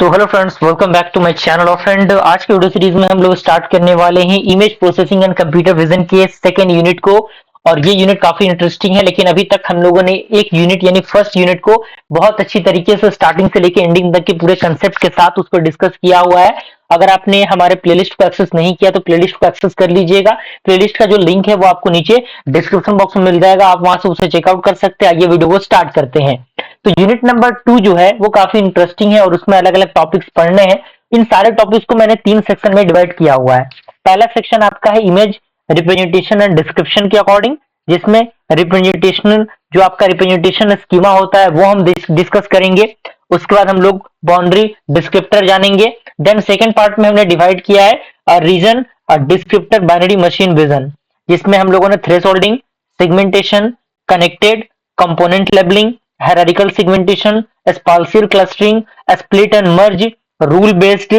तो hello friends, welcome back to my channel of friend. आज की वीडियो सीरीज में हम लोग स्टार्ट करने वाले हैं image processing and computer vision के सेकेंड यूनिट को। और ये यूनिट काफी इंटरेस्टिंग है, लेकिन अभी तक हम लोगों ने एक यूनिट यानी फर्स्ट यूनिट को बहुत अच्छी तरीके से स्टार्टिंग से लेकर एंडिंग तक के पूरे कंसेप्ट के साथ उसको डिस्कस किया हुआ है। अगर आपने हमारे प्लेलिस्ट को एक्सेस नहीं किया तो प्लेलिस्ट को एक्सेस कर लीजिएगा। प्लेलिस्ट का जो लिंक है वो आपको नीचे डिस्क्रिप्शन बॉक्स में मिल जाएगा, आप वहां से उसे चेकआउट कर सकते हैं। आइए वीडियो को स्टार्ट करते हैं। तो यूनिट नंबर 2 जो है वो काफी इंटरेस्टिंग है और उसमें अलग अलग टॉपिक्स पढ़ने हैं। इन सारे टॉपिक्स को मैंने 3 सेक्शन में डिवाइड किया हुआ है। पहला सेक्शन आपका है इमेज रिप्रेजेंटेशन एंड डिस्क्रिप्शन के अकॉर्डिंग, जिसमें रिप्रेजेंटेशनल जो आपका रिप्रेजेंटेशन स्कीमा होता है वो हम डिस्कस करेंगे। उसके बाद हम लोग बाउंड्री डिस्क्रिप्टर जानेंगे। देन सेकेंड पार्ट में हमने डिवाइड किया है region descriptor binary machine vision, जिसमें हम लोगों ने thresholding, segmentation, connected, component labelling, hierarchical segmentation, spatial clustering, split and merge, rule based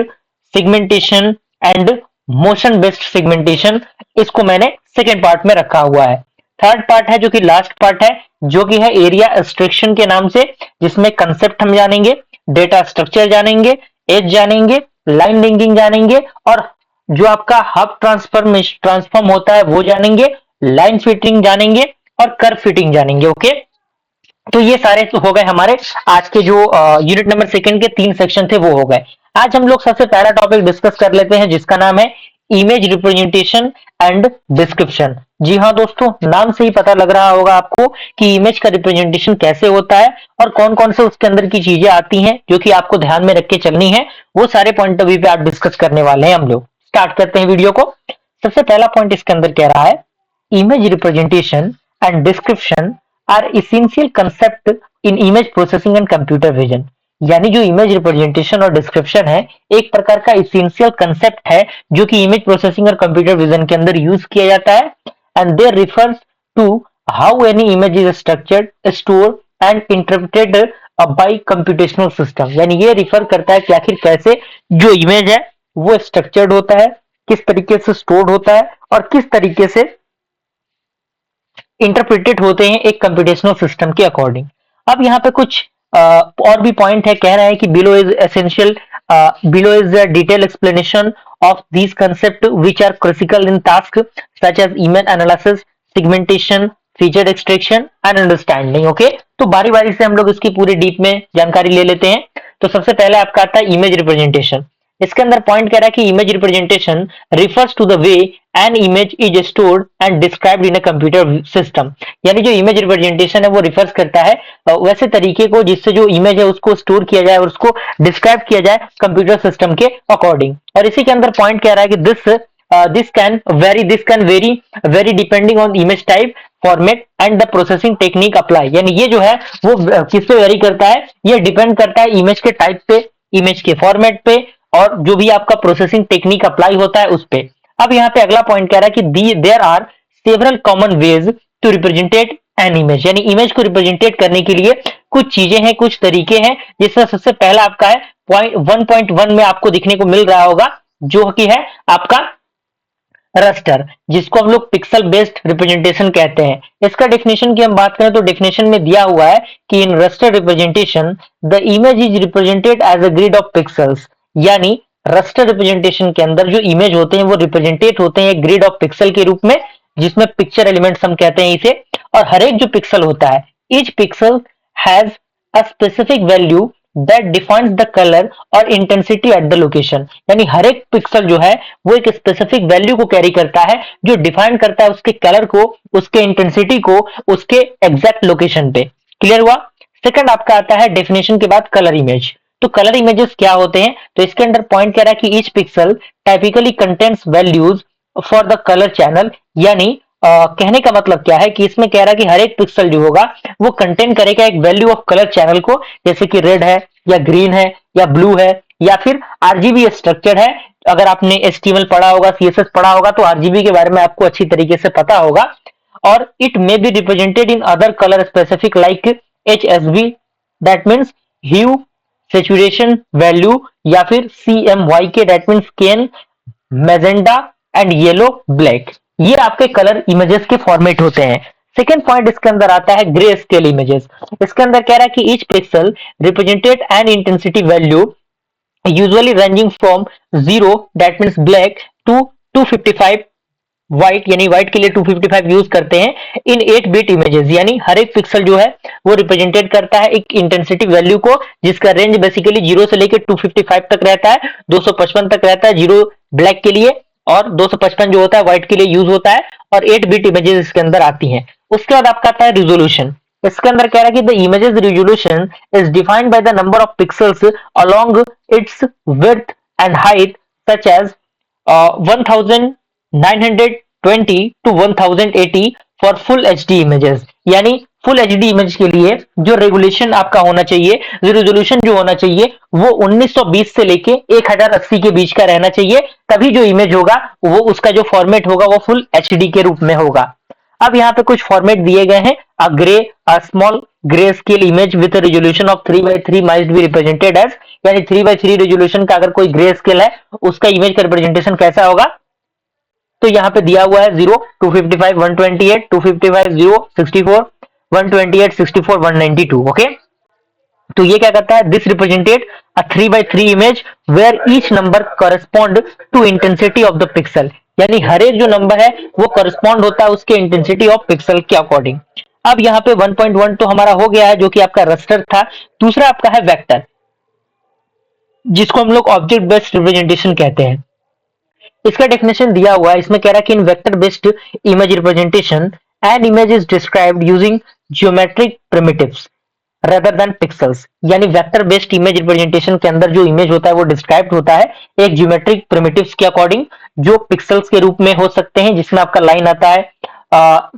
segmentation and motion based segmentation, इसको मैंने सेकेंड पार्ट में रखा हुआ है। थर्ड पार्ट है जो कि लास्ट पार्ट है, जो कि है एरिया एब्स्ट्रैक्शन के नाम से, जिसमें कंसेप्ट हम जानेंगे, डेटा स्ट्रक्चर जानेंगे, एज जानेंगे, लाइन लिंकिंग जानेंगे और जो आपका हब ट्रांसफॉर्म होता है वो जानेंगे, लाइन फिटिंग जानेंगे और कर्व फिटिंग जानेंगे। ओके, तो ये सारे तो हो गए हमारे आज के जो यूनिट नंबर सेकंड के 3 सेक्शन थे वो हो गए। आज हम लोग सबसे पहला टॉपिक डिस्कस कर लेते हैं, जिसका नाम है इमेज रिप्रेजेंटेशन एंड डिस्क्रिप्शन। जी हाँ दोस्तों, नाम से ही पता लग रहा होगा आपको कि इमेज का रिप्रेजेंटेशन कैसे होता है और कौन कौन से उसके अंदर की चीजें आती हैं जो कि आपको ध्यान में रख के चलनी है। वो सारे पॉइंट ऑफ व्यू पे आज डिस्कस करने वाले हैं हम लोग। स्टार्ट करते हैं वीडियो को। सबसे पहला पॉइंट इसके अंदर कह रहा है image representation and description are essential concept in image processing and computer vision. यानी जो इमेज रिप्रेजेंटेशन और डिस्क्रिप्शन है एक प्रकार का इसेंशियल कंसेप्ट है जो कि इमेज प्रोसेसिंग और कंप्यूटर विजन के अंदर यूज किया जाता है। And they refers to how any image is structured, store and interpreted by computational system. यानी ये रिफर करता है कि आखिर कैसे जो इमेज है वो स्ट्रक्चर्ड होता है, किस तरीके से स्टोर्ड होता है और किस तरीके से इंटरप्रेटेड होते हैं एक कंप्यूटेशनल सिस्टम के अकॉर्डिंग। अब यहाँ पे कुछ और भी पॉइंट है, कह रहा है कि below is essential, below is the detail explanation of these concept which are critical in task such as image analysis, segmentation, feature extraction and understanding. Okay, तो बारी बारी से हम लोग इसकी पूरी डीप में जानकारी ले लेते हैं। तो सबसे पहले आपका आता है इमेज रिप्रेजेंटेशन। इसके अंदर पॉइंट कह रहा है कि image representation refers to the way an image is stored and described in a computer system. यानी जो इमेज रिप्रेजेंटेशन है वो रिफर्स करता है वैसे तरीके को जिससे जो इमेज है उसको स्टोर किया जाए और उसको डिस्क्राइब किया जाए कंप्यूटर सिस्टम के अकॉर्डिंग। और इसी के अंदर पॉइंट कह रहा है कि this can very depending on image type, format and the processing technique apply. यानी ये जो है वो किस पे वेरी करता है, ये डिपेंड करता है इमेज के टाइप पे, इमेज के फॉर्मेट पे और जो भी आपका प्रोसेसिंग टेक्निक अप्लाई होता है उस पे। अब यहाँ पे अगला पॉइंट कह रहा है कि there are several common ways to represent an image. यानी इमेज को रिप्रेजेंटेट करने के लिए कुछ चीजें हैं, कुछ तरीके हैं, जिसमें सबसे पहला आपका है 1.1 में आपको दिखने को मिल रहा होगा, जो कि है आपका रस्टर, जिसको हम लोग पिक्सल बेस्ड रिप्रेजेंटेशन कहते हैं। इसका डेफिनेशन की हम बात करें तो डेफिनेशन में दिया हुआ है कि in raster representation the image is represented as a grid of pixels. यानी रस्टर रिप्रेजेंटेशन के अंदर जो इमेज होते हैं वो रिप्रेजेंटेट होते हैं ग्रिड ऑफ पिक्सल के रूप में, जिसमें पिक्चर एलिमेंट्स हम कहते हैं इसे। और हर एक जो पिक्सल होता है, each pixel has a specific value that defines the colour और इंटेंसिटी एट द लोकेशन। यानी हर एक पिक्सल जो है वो एक स्पेसिफिक वैल्यू को कैरी करता है जो डिफाइन करता है उसके कलर को, उसके इंटेंसिटी को, उसके एग्जैक्ट लोकेशन पे। क्लियर हुआ। सेकंड आपका आता है डेफिनेशन के बाद कलर इमेज। तो कलर इमेजेस क्या होते हैं, तो इसके अंदर पॉइंट कह रहा है कि each pixel typically contains values for the colour channel. यानी कहने का मतलब क्या है कि इसमें कह रहा है कि हर एक पिक्सल जो होगा वो कंटेन करेगा एक वैल्यू ऑफ कलर चैनल को, जैसे कि रेड है या ग्रीन है या ब्लू है या फिर आरजीबी स्ट्रक्चर है। अगर आपने एचटीएमएल पढ़ा होगा, सीएसएस पढ़ा होगा तो आरजीबी के बारे में आपको अच्छी तरीके से पता होगा। और it may be represented in other colour specific like HSB, that means hue, saturation value, या फिर CMY K, that means cyan, magenta and yellow black. ये आपके कलर इमेजेस के फॉर्मेट होते हैं। सेकेंड पॉइंट इसके अंदर आता है ग्रे स्केल इमेजेस। इसके अंदर कह रहा है कि each pixel represented an intensity value usually ranging from 0 that means black to 255 white, यानी व्हाइट के लिए 255 यूज करते हैं इन 8 बिट इमेजेस। यानी हर एक पिक्सल जो है वो रिप्रेजेंटेड करता है एक इंटेंसिटी वैल्यू को, जिसका रेंज बेसिकली 0 से लेकर 255 तक रहता है, 255 तक रहता है 0 ब्लैक के लिए, और 255 जो होता है व्हाइट के लिए यूज होता है, और 8 बिट इमेजेस इसके अंदर आती हैं। उसके बाद आपका आता है रिजोल्यूशन। इसके अंदर कह रहा है कि the images resolution is defined by the number of pixels along its width and height such as 1920 to 1080 for full HD images. यानी फुल एचडी इमेज के लिए जो रेगुलेशन आपका होना चाहिए, जो रेजोल्यूशन जो होना चाहिए वो 1920 से लेके 1080 के बीच का रहना चाहिए, तभी जो इमेज होगा वो उसका जो फॉर्मेट होगा वो फुल एचडी के रूप में होगा। अब यहाँ पे कुछ फॉर्मेट दिए गए हैं। A small grey scale image with resolution of 3:3 might be represented as, यानी 3:3 रेजोल्यूशन का अगर कोई ग्रे स्केल है उसका इमेज का रिप्रेजेंटेशन कैसा होगा, तो यहाँ पे दिया हुआ है 0, 255, 128, 255, 0, 64, 128, 64, 192। ओके, तो ये क्या करता है, this represented a 3:3 image where each number correspond to intensity of the pixel. यानी हर एक जो नंबर है वो करस्पॉन्ड होता है उसके इंटेंसिटी ऑफ पिक्सल के अकॉर्डिंग। अब यहाँ पे 1.1 तो हमारा हो गया है जो कि आपका रस्टर था। दूसरा आपका है वेक्टर, जिसको हम लोग ऑब्जेक्ट बेस्ड रिप्रेजेंटेशन कहते हैं। इसका डेफिनेशन दिया हुआ है, इसमें कह रहा है कि इन vector based image representation N image is described using geometric primitives rather than pixels. यानी वेक्टर बेस्ड इमेज रिप्रेजेंटेशन के अंदर जो इमेज होता है वो डिस्क्राइब होता है एक ज्योमेट्रिक प्रिमिटिव्स के अकॉर्डिंग, जो पिक्सल्स के रूप में हो सकते हैं, जिसमें आपका लाइन आता है,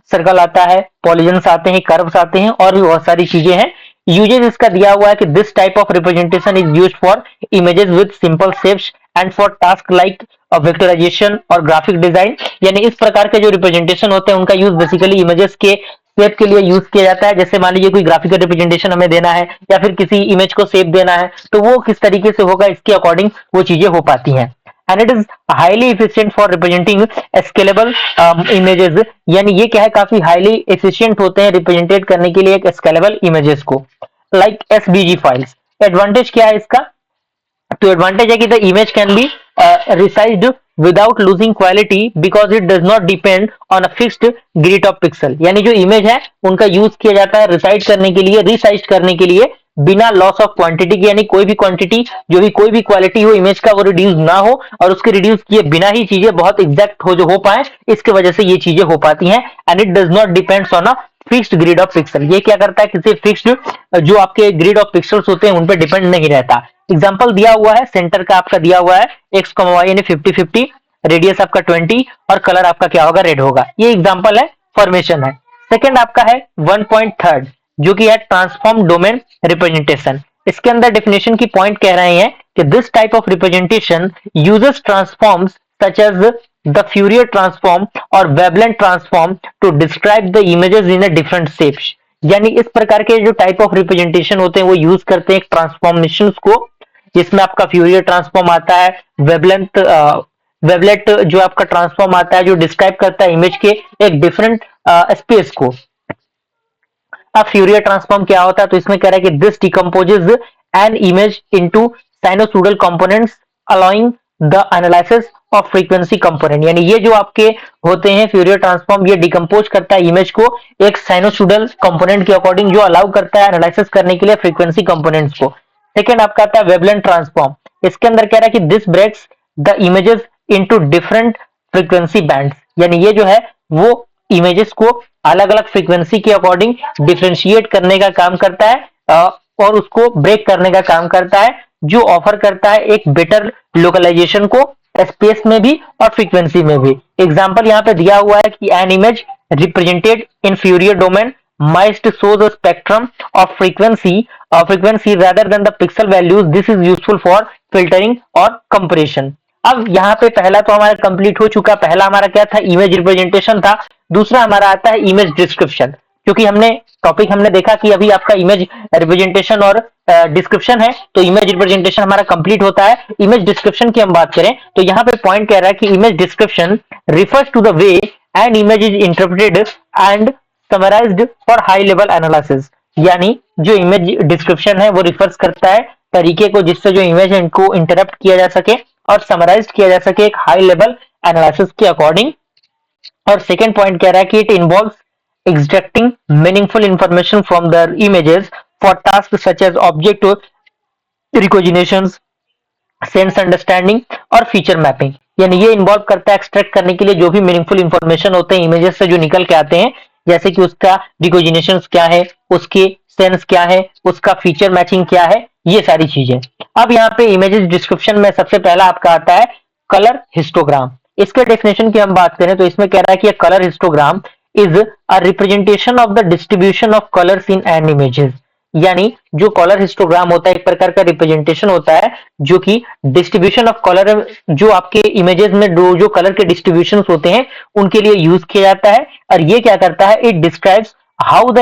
सर्कल आता है, पॉलीगन्स आते हैं, कर्व्स आते हैं, और भी बहुत सारी चीजें हैं। यूजेज इसका दिया हुआ है कि this type of representation is used for images with simple shapes and for task like vectorisation और ग्राफिक डिजाइन। यानी इस प्रकार के जो रिप्रेजेंटेशन होते हैं उनका यूज बेसिकली इमेजेस के शेप के लिए यूज किया जाता है। जैसे मान लीजिए कोई ग्राफिकल रिप्रेजेंटेशन हमें देना है या फिर किसी इमेज को शेप देना है, तो वो किस तरीके से होगा इसके अकॉर्डिंग वो चीजें हो पाती हैं। And it is highly efficient for representing scalable images. यानी ये क्या है, काफी हाईली एफिशिएंट होते हैं रिप्रेजेंटेट करने के लिए एक स्केलेबल इमेजेस को, लाइक एसवीजी फाइल्स। एडवांटेज क्या है इसका, तो एडवांटेज है कि the image can be resized without losing quality because it does not depend on a fixed grid of pixel. यानी जो इमेज है उनका यूज किया जाता है रिसाइज करने के लिए, रिसाइज करने के लिए, बिना लॉस ऑफ क्वांटिटी के। यानी कोई भी क्वांटिटी जो भी कोई भी क्वालिटी हो इमेज का वो रिड्यूस ना हो, और उसके रिड्यूस किए बिना ही चीजें बहुत एग्जैक्ट हो जो हो पाए, इसके वजह से ये चीजें हो पाती हैं। And it does not depends on a fixed grid of pixel. ये क्या करता है, किसी फिक्स्ड जो आपके ग्रिड ऑफ पिक्सल्स होते हैं उन पर डिपेंड नहीं रहता। एग्जांपल दिया हुआ है, सेंटर का आपका दिया हुआ है एक्स वाई यानी 50-50, रेडियस आपका 20 और कलर आपका क्या होगा, रेड होगा। ये एग्जांपल है, फॉर्मेशन है। सेकंड आपका है 1.3 जो कि है ट्रांसफॉर्म डोमेन रिप्रेजेंटेशन। इसके अंदर डेफिनेशन की पॉइंट कह रहे हैं कि this type of representation uses transforms such as the Fourier transform और wavelet transform to describe the images in a different shapes. यानी इस प्रकार के जो टाइप ऑफ रिप्रेजेंटेशन होते हैं वो यूज करते हैं ट्रांसफॉर्मेशन को, जिसमें आपका फ्यूरियर ट्रांसफॉर्म आता है, वेवलेंथ वेवलेट जो आपका ट्रांसफॉर्म आता है जो डिस्क्राइब करता है इमेज के एक डिफरेंट स्पेस को। अब फ्यूरियर ट्रांसफॉर्म क्या होता है, तो इसमें कह रहा है कि this decomposes N image into sinusoidal components allowing the analysis of frequency component. यानी ये जो आपके होते हैं फ्यूरियर ट्रांसफॉर्म, ये डिकम्पोज करता है इमेज को एक साइनोसोइडल कंपोनेंट के अकॉर्डिंग, जो अलाउ करता है एनालिसिस करने के लिए फ्रीक्वेंसी कंपोनेंट्स को। सेकेंड आपका आता है वेवलेंट ट्रांसफॉर्म। इसके अंदर कह रहा है कि this breaks the images into different frequency bands. यानी ये जो है वो इमेजेस को अलग अलग फ्रीक्वेंसी के अकॉर्डिंग डिफरेंशिएट करने का काम करता है, और उसको ब्रेक करने का काम करता है, जो ऑफर करता है एक बेटर लोकलाइजेशन को स्पेस में भी और फ्रीक्वेंसी में भी। एग्जांपल यहाँ पे दिया हुआ है कि an image represented in Fourier domain might show the spectrum of frequency rather than the pixel values. This is useful for filtering और compression. अब यहाँ पे पहला तो हमारा कंप्लीट हो चुका। पहला हमारा क्या था, इमेज रिप्रेजेंटेशन था। दूसरा हमारा आता है इमेज डिस्क्रिप्शन, क्योंकि हमने टॉपिक हमने देखा कि अभी आपका इमेज रिप्रेजेंटेशन और डिस्क्रिप्शन है, तो इमेज रिप्रेजेंटेशन हमारा कंप्लीट होता है। इमेज डिस्क्रिप्शन की हम बात करें तो यहाँ पे पॉइंट कह रहा है कि image description refers to the way an image is interpreted and summarised for high level analysis. यानी जो इमेज डिस्क्रिप्शन है वो रिफर्स करता है तरीके को जिससे जो इमेज है इनको इंटरप्ट किया जा सके और समराइज किया जा सके एक हाई लेवल एनालिसिस के अकॉर्डिंग। और सेकेंड पॉइंट कह रहा है कि it involves extracting meaningful information from the images for tasks such as object recognitions, sense understanding और फीचर मैपिंग। यानी ये इन्वॉल्व करता है एक्सट्रैक्ट करने के लिए जो भी मीनिंगफुल इंफॉर्मेशन होते हैं इमेजेस से जो निकल के आते हैं, जैसे कि उसका रिकॉग्निशन क्या है, उसके सेंस क्या है, उसका फीचर मैचिंग क्या है, ये सारी चीजें। अब यहाँ पे इमेजेस डिस्क्रिप्शन में सबसे पहला आपका आता है कलर हिस्टोग्राम। इसके डेफिनेशन की हम बात करें तो इसमें कह रहा है कि colour histogram is a representation of the distribution of colours in an images. यानी जो कलर हिस्टोग्राम होता है एक प्रकार का रिप्रेजेंटेशन होता है जो कि डिस्ट्रीब्यूशन ऑफ कलर, जो आपके इमेजेस में जो कलर के डिस्ट्रीब्यूशन होते हैं उनके लिए यूज किया जाता है। और ये क्या करता है, it describes how the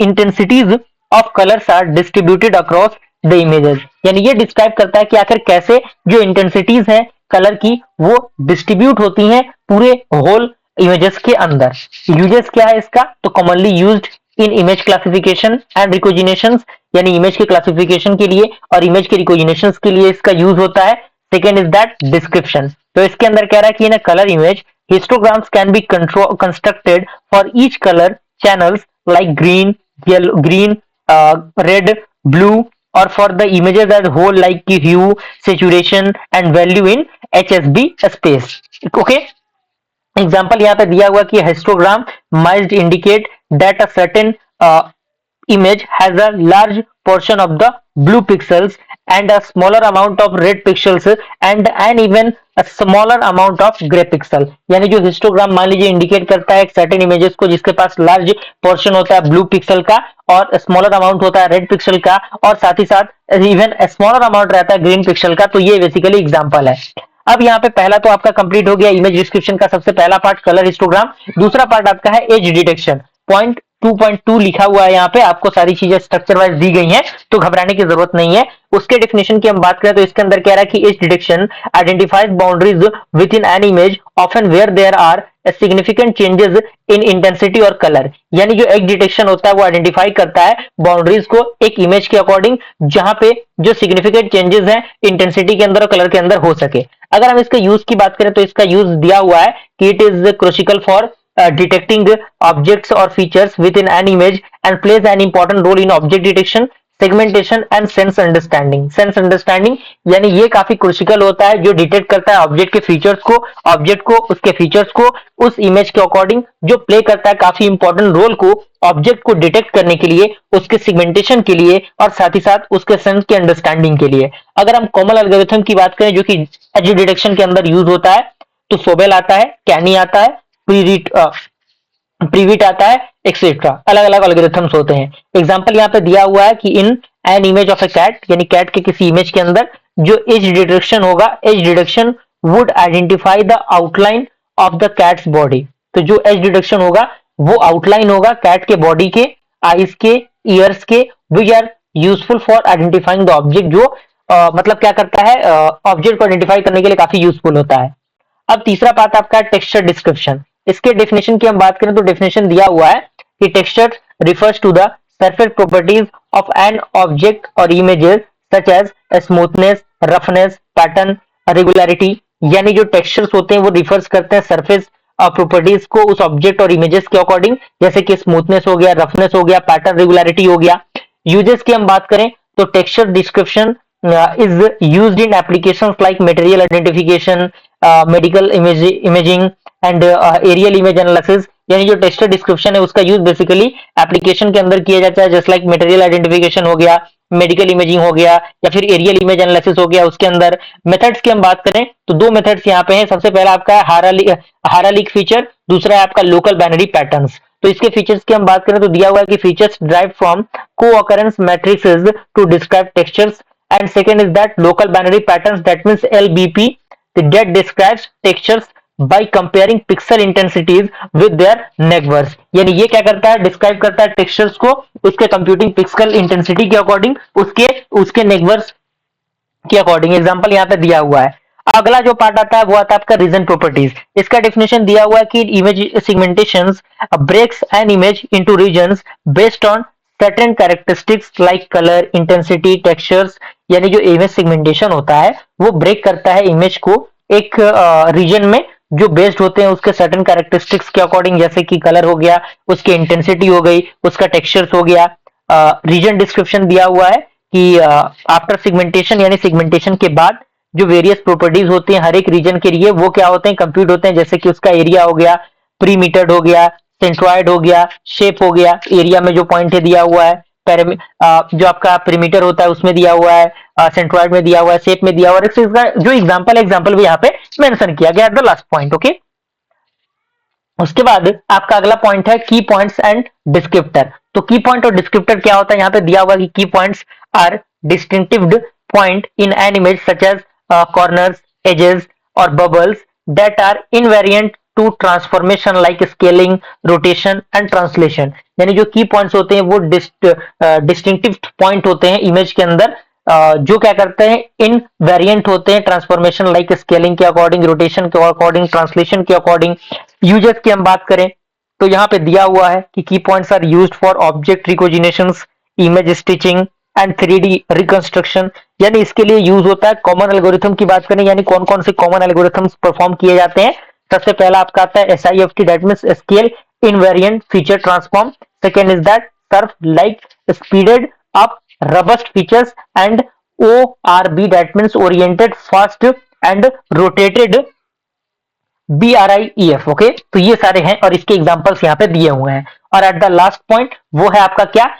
intensities of colours are distributed across the images. यानी ये डिस्क्राइब करता है कि आखिर कैसे जो इंटेंसिटीज है कलर की वो डिस्ट्रीब्यूट होती हैं पूरे होल इमेजेस के अंदर। यूजेस क्या है इसका, तो commonly used in image classification and recognition, यानी इमेज के क्लासिफिकेशन के लिए और इमेज के रिकॉग्निशन के लिए इसका यूज होता है। Second is that description. तो इसके अंदर कह रहा है कि in a colour image histograms can be constructed for each colour channels like green, yellow, green, red, blue, और for the images as whole like की hue, saturation and value in HSB space. Okay, example यहाँ पे दिया हुआ कि histogram might indicate that a certain image has a large portion of the blue pixels and a smaller amount of red pixels and an even a smaller amount of gray pixel। यानी जो histogram मान लीजिए indicate करता है एक certain images को जिसके पास large portion होता है ब्लू पिक्सल का और स्मॉलर अमाउंट होता है रेड पिक्सल का और साथ ही साथ इवन स्मॉलर अमाउंट रहता है ग्रीन पिक्सल का। तो ये बेसिकली एग्जांपल है। अब यहाँ पे पहला तो आपका कंप्लीट हो गया इमेज डिस्क्रिप्शन का सबसे पहला पार्ट कलर हिस्टोग्राम। दूसरा पार्ट आपका है एज डिटेक्शन। पॉइंट 2.2 लिखा हुआ है यहाँ पे, आपको सारी चीजें स्ट्रक्चर वाइज दी गई हैं तो घबराने की जरूरत नहीं है। उसके डेफिनेशन की हम बात करें तो इसके अंदर कह रहा है कि edge detection identifies boundaries within an image often where there are significant changes in intensity और कलर। यानी जो एज डिटेक्शन होता है वो आइडेंटिफाई करता है बाउंड्रीज को एक इमेज के अकॉर्डिंग जहां पे जो सिग्निफिकेंट चेंजेस हैं इंटेंसिटी के अंदर और कलर के अंदर हो सके। अगर हम इसके यूज की बात करें तो इसका यूज दिया हुआ है कि it is crucial for detecting objects or features within an image and plays an important role in object detection, segmentation and sense understanding। Sense understanding यानी ये काफी क्रूशिकल होता है जो डिटेक्ट करता है ऑब्जेक्ट के फीचर्स को, ऑब्जेक्ट को उसके फीचर्स को उस इमेज के अकॉर्डिंग, जो प्ले करता है काफी इंपॉर्टेंट रोल को ऑब्जेक्ट को डिटेक्ट करने के लिए, उसके सिगमेंटेशन के लिए और साथ ही साथ उसके सेंस के अंडरस्टैंडिंग के लिए। अगर हम कॉमन एल्गोरिथम की बात करें जो कि एज डिटेक्शन के अंदर यूज होता है तो सोबेल आता है, कैनी आता है, प्रीविट आता है, एक्सेट्रा। अलग अलग एल्गोरिथम्स होते हैं। एग्जांपल यहाँ पे दिया हुआ है कि in an image of a cat, यानी कैट के किसी इमेज के अंदर जो एज डिटेक्शन होगा, edge detection would identify the outline of the cat's body. तो जो एज डिटेक्शन होगा वो आउटलाइन होगा कैट के बॉडी के, आईज के, ईयर्स के, which are useful for identifying the object. जो मतलब क्या करता है, ऑब्जेक्ट को आइडेंटिफाई करने के लिए काफी यूजफुल होता है। अब तीसरा पार्ट आपका टेक्सचर डिस्क्रिप्शन। इसके डेफिनेशन की हम बात करें तो डेफिनेशन दिया हुआ है कि texture refers to the surface properties of an object और images such as smoothness, roughness, pattern, regularity. यानी जो टेक्सचर्स होते हैं वो रिफर्स करते हैं सरफेस प्रॉपर्टीज को उस ऑब्जेक्ट और इमेजेस के अकॉर्डिंग, जैसे कि स्मूथनेस हो गया, रफनेस हो गया, पैटर्न, रेगुलरिटी हो गया। यूजेस की हम बात करें तो texture description is used in applications like material identification, medical imaging and aerial image analysis। यानी जो टेक्सचर डिस्क्रिप्शन है उसका यूज बेसिकली एप्लीकेशन के अंदर किया जाता है, जस्ट लाइक मटेरियल आइडेंटिफिकेशन हो गया, मेडिकल इमेजिंग हो गया या फिर एरियल इमेज एनालिसिस हो गया। उसके अंदर मेथड्स की हम बात करें तो दो मेथड्स यहाँ पे हैं। सबसे पहला आपका है हायरार्किक फीचर, दूसरा है आपका लोकल बाइनरी पैटर्न्स। तो इसके फीचर्स की हम बात करें तो दिया हुआ है कि features derived from co-occurrence matrices to describe textures and second is that local binary patterns, that means LBP, that describes textures by comparing pixel intensities with their neighbors। यानी ये क्या करता है, डिस्क्राइब करता है टेक्सचर्स को उसके कंप्यूटिंग पिक्सल इंटेंसिटी के अकॉर्डिंग, उसके नेगवर्स के अकॉर्डिंग। एग्जांपल यहाँ पे दिया हुआ है। अगला जो पार्ट आता है वो आता है आपका रीजन प्रॉपर्टीज। इसका डेफिनेशन दिया हुआ है कि image segmentations breaks an image into regions based on certain characteristics like colour, intensity, textures, यानी जो इमेज सेगमेंटेशन होता है वो ब्रेक करता है इमेज को एक रीजन में जो बेस्ड होते हैं उसके सर्टेन कैरेक्टरिस्टिक्स के अकॉर्डिंग, जैसे कि कलर हो गया, उसकी इंटेंसिटी हो गई, उसका टेक्सचर्स हो गया। रीजन डिस्क्रिप्शन दिया हुआ है कि आफ्टर सेगमेंटेशन यानी सेगमेंटेशन के बाद जो वेरियस प्रॉपर्टीज होती हैं हर एक रीजन के लिए वो क्या होते हैं, कंप्यूट होते हैं, जैसे कि उसका एरिया हो गया, प्रीमीटर्ड हो गया, सेंट्रॉइड हो गया, शेप हो गया, एरिया में जो पॉइंट है दिया हुआ है, जो आपका प्रीमीटर होता है उसमें दिया हुआ है, सेंट्रॉइड में दिया हुआ है, शेप में दिया हुआ है, इसका जो एग्जांपल भी यहाँ पे मेंशन किया गया at the last point. Okay, उसके बाद आपका अगला पॉइंट है की पॉइंट्स एंड डिस्क्रिप्टर। तो की पॉइंट और डिस्क्रिप्टर क्या होता है, यहाँ पे दिया हुआ कि key points are distinctive point in an image such as corners, edges और bubbles that are invariant to transformation like scaling, rotation and translation. यानी जो की पॉइंट्स होते हैं वो डिस्टिंक्टिव पॉइंट होते हैं इमेज के अंदर, जो क्या करते हैं, इन वेरिएंट होते हैं ट्रांसफॉर्मेशन लाइक स्केलिंग के अकॉर्डिंग, रोटेशन के अकॉर्डिंग, ट्रांसलेशन के अकॉर्डिंग। यूजेस की हम बात करें तो यहाँ पे दिया हुआ है कि key points are used for object recognitions, image stitching and 3D reconstruction. यानी इसके लिए यूज होता है। कॉमन एल्गोरिथम की बात करें यानी कौन कौन से कॉमन एल्गोरिथम्स परफॉर्म किए जाते हैं, सबसे पहला आपका आता है SIFT, that means scale invariant feature transform. Second is that Surf like speeded up robust features and ORB, that means oriented fast and rotated BRIEF। Okay, तो ये सारे हैं और इसके एग्जांपल्स यहाँ पे दिए हुए हैं। और एट द लास्ट पॉइंट वो है आपका क्या,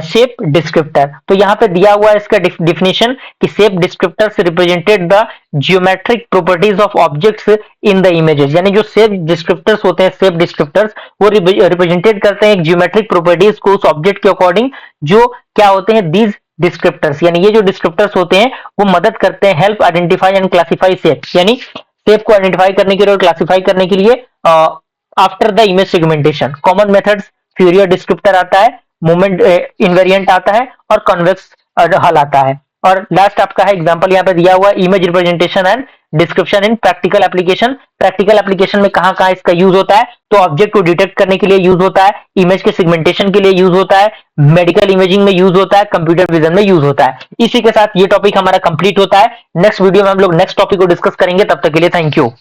शेप डिस्क्रिप्टर। तो यहाँ पे दिया हुआ है इसका डिफिनेशन कि shape descriptors represented the geometric properties of objects in the images. यानी जो शेप डिस्क्रिप्टर्स होते हैं, शेप डिस्क्रिप्टर्स वो रिप्रेजेंटेड करते हैं एक जियोमेट्रिक प्रॉपर्टीज को उस ऑब्जेक्ट के अकॉर्डिंग, जो क्या होते हैं, दीज डिस्क्रिप्टर्स। यानी ये जो डिस्क्रिप्टर्स होते हैं वो मदद करते हैं help identify and classify shape, यानी शेप को आइडेंटिफाई करने के लिए और क्लासिफाई करने के लिए after the image segmentation. Common methods, Fourier descriptor आता है, मोमेंट इनवेरिएंट आता है और कन्वेक्स हल आता है। और लास्ट आपका है एग्जांपल यहाँ पे दिया हुआ image representation and description in practical application. Practical application में कहां कहां इसका यूज होता है, तो ऑब्जेक्ट को डिटेक्ट करने के लिए यूज होता है, इमेज के सेगमेंटेशन के लिए यूज होता है, मेडिकल इमेजिंग में यूज होता है, कंप्यूटर विजन में यूज होता है। इसी के साथ ये टॉपिक हमारा कंप्लीट होता है। नेक्स्ट वीडियो में हम लोग नेक्स्ट टॉपिक को डिस्कस करेंगे, तब तक के लिए थैंक यू।